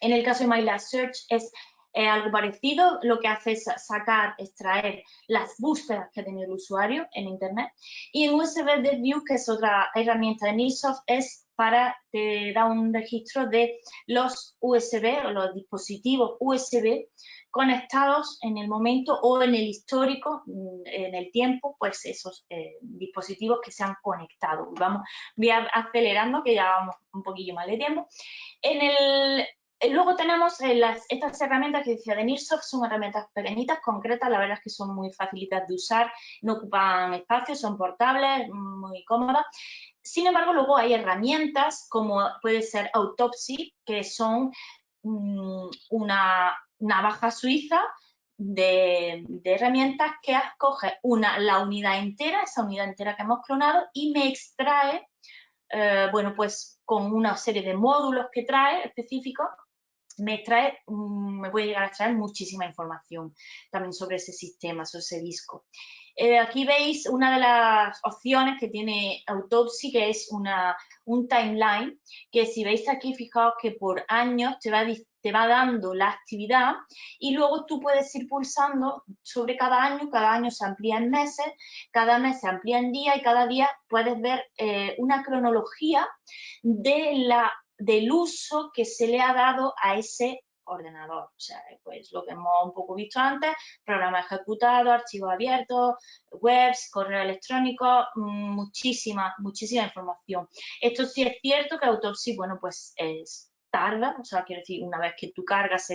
En el caso de MyLastSearch es algo parecido, lo que hace es extraer las búsquedas que ha tenido el usuario en Internet. Y en USB-View, que es otra herramienta de Nearsoft, te da un registro de los USB o los dispositivos USB conectados en el momento o en el histórico, en el tiempo, pues esos dispositivos que se han conectado. Voy acelerando, que ya vamos un poquillo más de tiempo. Luego tenemos estas herramientas que decía de Nearsoft, son herramientas pequeñitas, concretas, la verdad es que son muy facilitas de usar, no ocupan espacio, son portables, muy cómodas. Sin embargo, luego hay herramientas como puede ser Autopsy, que son una navaja suiza de herramientas que coge la unidad entera, esa unidad entera que hemos clonado, y me extrae, bueno, pues con una serie de módulos que trae específicos, me puede llegar a extraer muchísima información también sobre ese sistema, sobre ese disco. Aquí veis una de las opciones que tiene Autopsy, que es un timeline, que si veis aquí, fijaos que por años te va dando la actividad y luego tú puedes ir pulsando sobre cada año se amplía en meses, cada mes se amplía en días y cada día puedes ver una cronología del uso que se le ha dado a ese ordenador. O sea, pues lo que hemos un poco visto antes, programa ejecutado, archivos abiertos, webs, correo electrónico, muchísima información. Esto sí es cierto que Autopsy, bueno, pues tarda, o sea, quiero decir, una vez que tú cargas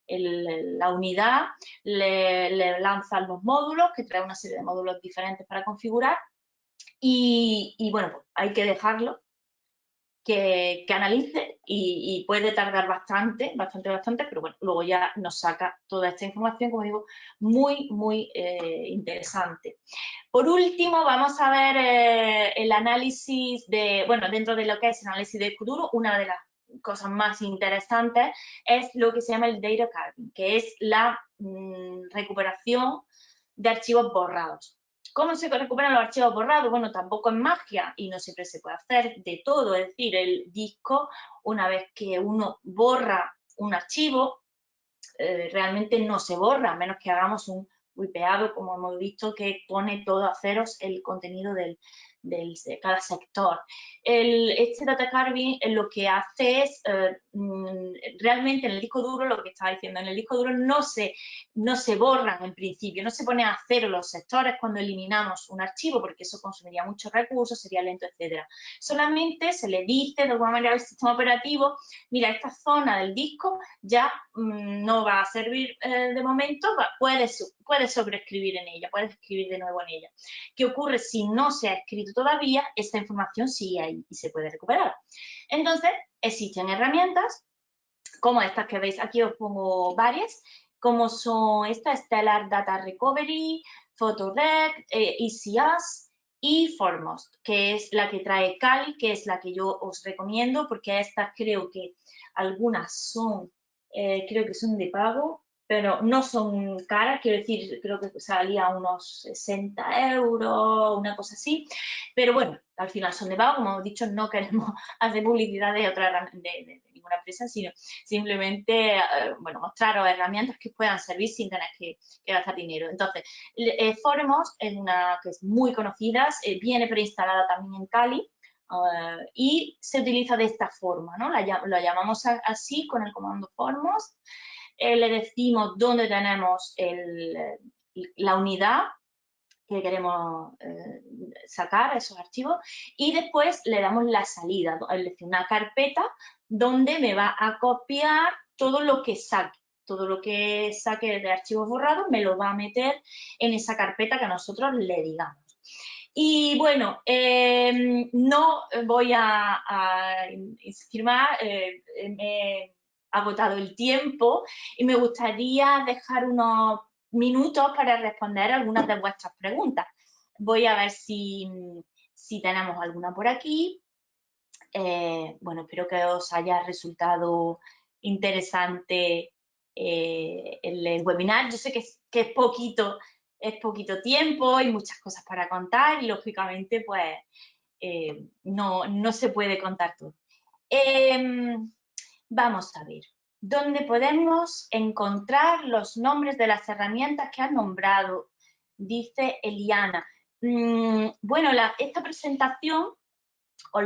la unidad, le lanzan los módulos, que trae una serie de módulos diferentes para configurar, y bueno, pues hay que dejarlo que analice y puede tardar bastante, pero bueno, luego ya nos saca toda esta información, como digo, muy interesante. Por último, vamos a ver el análisis bueno, dentro de lo que es el análisis de futuro, una de las cosas más interesantes es lo que se llama el data carving, que es la recuperación de archivos borrados. ¿Cómo se recuperan los archivos borrados? Bueno, tampoco es magia y no siempre se puede hacer de todo. Es decir, el disco, una vez que uno borra un archivo, realmente no se borra, a menos que hagamos un wipeado, como hemos visto, que pone todo a ceros el contenido de cada sector. Este data carving lo que hace es, realmente en el disco duro, lo que estaba diciendo, en el disco duro no se borran en principio, no se pone a cero los sectores cuando eliminamos un archivo, porque eso consumiría muchos recursos, sería lento, etcétera. Solamente se le dice de alguna manera al sistema operativo, mira, esta zona del disco ya no va a servir de momento, puedes sobreescribir en ella, puedes escribir de nuevo en ella. ¿Qué ocurre si no se ha escrito todavía? Esta información sigue ahí y se puede recuperar. Entonces, existen herramientas como estas que veis, aquí os pongo varias, como son esta Stellar Data Recovery, Photorec, EasyUs y Foremost, que es la que trae Kali, que es la que yo os recomiendo, porque estas creo que algunas son, creo que son de pago, pero no son caras, quiero decir, creo que salía unos 60 euros, una cosa así, pero bueno, al final son de pago, como hemos dicho, no queremos hacer publicidad de ninguna empresa, sino simplemente, bueno, mostraros herramientas que puedan servir sin tener que gastar dinero. Entonces, Foremost es una que es muy conocida, viene preinstalada también en Kali, y se utiliza de esta forma, ¿no? Lo llamamos así con el comando Foremost, le decimos dónde tenemos la unidad que queremos sacar esos archivos y después le damos la salida, es decir, una carpeta donde me va a copiar todo lo que saque. Todo lo que saque de archivos borrados me lo va a meter en esa carpeta que nosotros le digamos. Y bueno, no voy a insistir más, me he agotado el tiempo y me gustaría dejar unos minutos para responder algunas de vuestras preguntas. Voy a ver si tenemos alguna por aquí. Bueno, espero que os haya resultado interesante el webinar. Yo sé que es poquito tiempo y muchas cosas para contar y lógicamente pues no se puede contar todo. Vamos a ver, ¿dónde podemos encontrar los nombres de las herramientas que han nombrado? Dice Eliana. Bueno, esta presentación os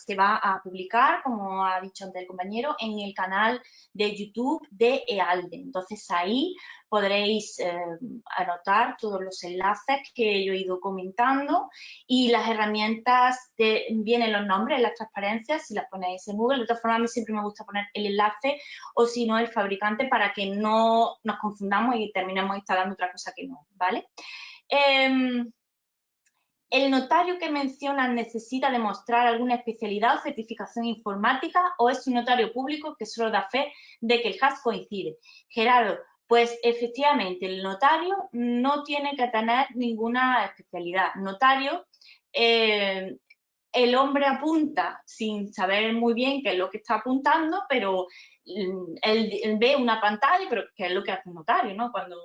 se va a publicar, como ha dicho antes el compañero, en el canal de YouTube de EALDE. Entonces ahí podréis anotar todos los enlaces que yo he ido comentando y las herramientas, vienen los nombres, las transparencias, si las ponéis en Google. De todas formas, a mí siempre me gusta poner el enlace o si no el fabricante para que no nos confundamos y terminemos instalando otra cosa que no, ¿vale? ¿El notario que mencionan necesita demostrar alguna especialidad o certificación informática o es un notario público que solo da fe de que el hash coincide? Gerardo, Pues efectivamente, el notario no tiene que tener ninguna especialidad. Notario, el hombre apunta sin saber muy bien qué es lo que está apuntando, pero él ve una pantalla, pero ¿qué es lo que hace un notario, ¿no? Cuando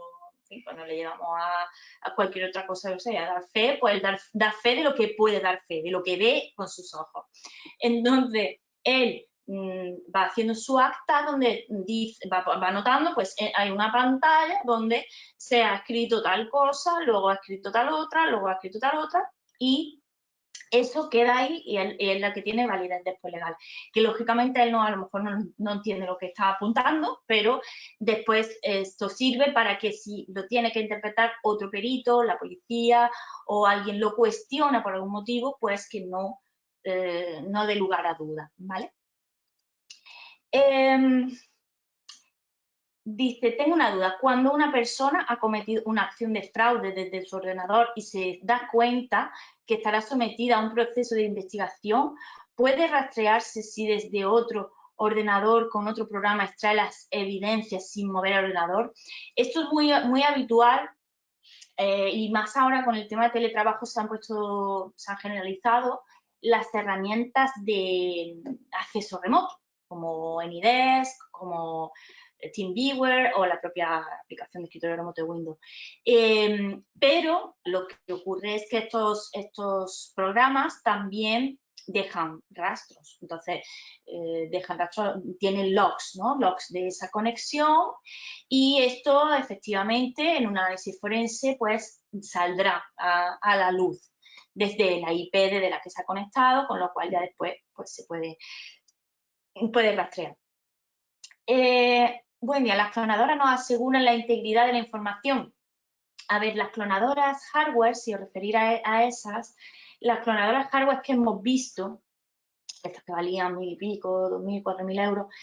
le llevamos a cualquier otra cosa, o sea, a dar fe, pues dar fe de lo que puede dar fe, de lo que ve con sus ojos. Entonces, él va haciendo su acta donde dice, va anotando, pues hay una pantalla donde se ha escrito tal cosa, luego ha escrito tal otra, luego ha escrito tal otra, y eso queda ahí y es la que tiene validez después legal. Que lógicamente él a lo mejor no entiende lo que está apuntando, pero después esto sirve para que si lo tiene que interpretar otro perito, la policía o alguien lo cuestiona por algún motivo, pues que no dé lugar a dudas, ¿vale? Dice, tengo una duda, cuando una persona ha cometido una acción de fraude desde su ordenador y se da cuenta que estará sometida a un proceso de investigación, ¿puede rastrearse si desde otro ordenador con otro programa extrae las evidencias sin mover el ordenador? Esto es muy habitual y más ahora con el tema de teletrabajo se han generalizado las herramientas de acceso remoto, como Anydesk, como TeamViewer o la propia aplicación de escritorio remoto de Windows. Pero lo que ocurre es que estos programas también dejan rastros, entonces dejan rastros, tienen logs, ¿no? Logs de esa conexión y esto efectivamente en un análisis forense pues saldrá a la luz desde la IP desde la que se ha conectado, con lo cual ya después pues se puede rastrear. Bueno, las clonadoras nos aseguran la integridad de la información. A ver, las clonadoras hardware, si os referís a esas, las clonadoras hardware que hemos visto, estas que valían 1.000 y pico, 2.000, 4.000 euros,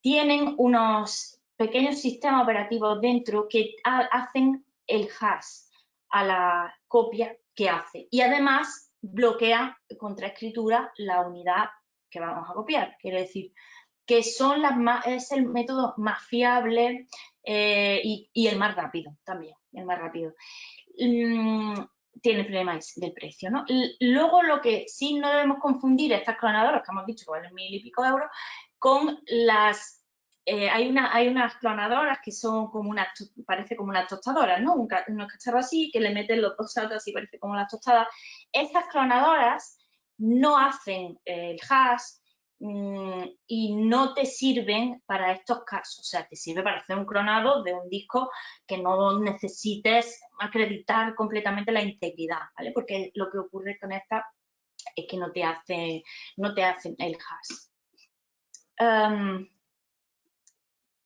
tienen unos pequeños sistemas operativos dentro que hacen el hash a la copia que hace y además bloquea contra escritura la unidad que vamos a copiar. Quiere decir que son es el método más fiable y el más rápido también, el más rápido. Tiene el problema del precio, ¿no? Luego lo que sí no debemos confundir estas clonadoras que hemos dicho que valen 1.000 y pico euros con las hay unas clonadoras que son como parece como unas tostadoras, ¿no? Unos cacharros así que le meten los dos saltos así, parece como las tostadas. Estas clonadoras no hacen el hash y no te sirven para estos casos, o sea, te sirve para hacer un clonado de un disco que no necesites acreditar completamente la integridad, ¿vale? Porque lo que ocurre con esta es que no te hacen el hash.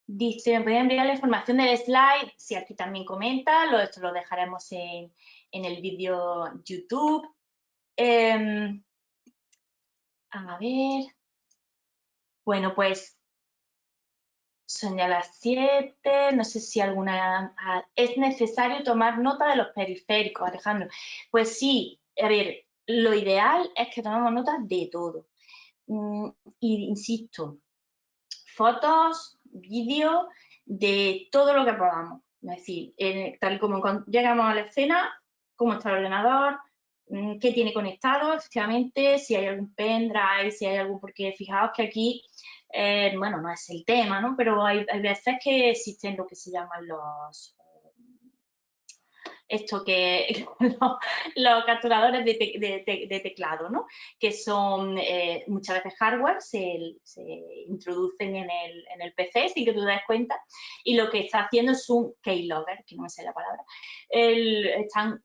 Dice, voy a enviar la información del slide, si aquí también comenta, esto lo dejaremos en el vídeo YouTube. A ver, bueno, pues son ya las 7, no sé si alguna... Es necesario tomar nota de los periféricos, Alejandro. Pues sí, a ver, lo ideal es que tomemos nota de todo. Y insisto, fotos, vídeos, de todo lo que podamos. Es decir, tal como llegamos a la escena, cómo está el ordenador, qué tiene conectado, efectivamente, si hay algún pendrive, si hay algún... Porque fijaos que aquí, bueno, no es el tema, ¿no? Pero hay veces que existen lo que se llaman esto que los capturadores de teclado, ¿no? Que son muchas veces hardware, se introducen en el PC sin que tú te des cuenta y lo que está haciendo es un keylogger, que no me sé la palabra, están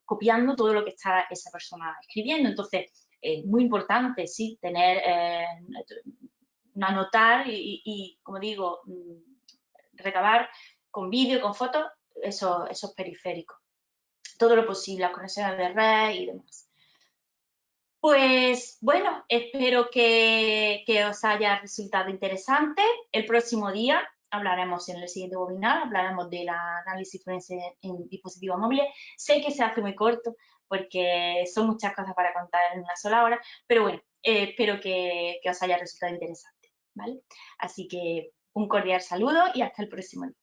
copiando todo lo que está esa persona escribiendo. Entonces, muy importante, sí, tener, anotar y, como digo, recabar con vídeo, con fotos, esos periféricos. Todo lo posible, las conexiones de red y demás. Pues bueno, espero que os haya resultado interesante. El próximo día hablaremos en el siguiente webinar, hablaremos del análisis forense en dispositivos móviles. Sé que se hace muy corto porque son muchas cosas para contar en una sola hora, pero bueno, espero que os haya resultado interesante, ¿vale? Así que un cordial saludo y hasta el próximo día.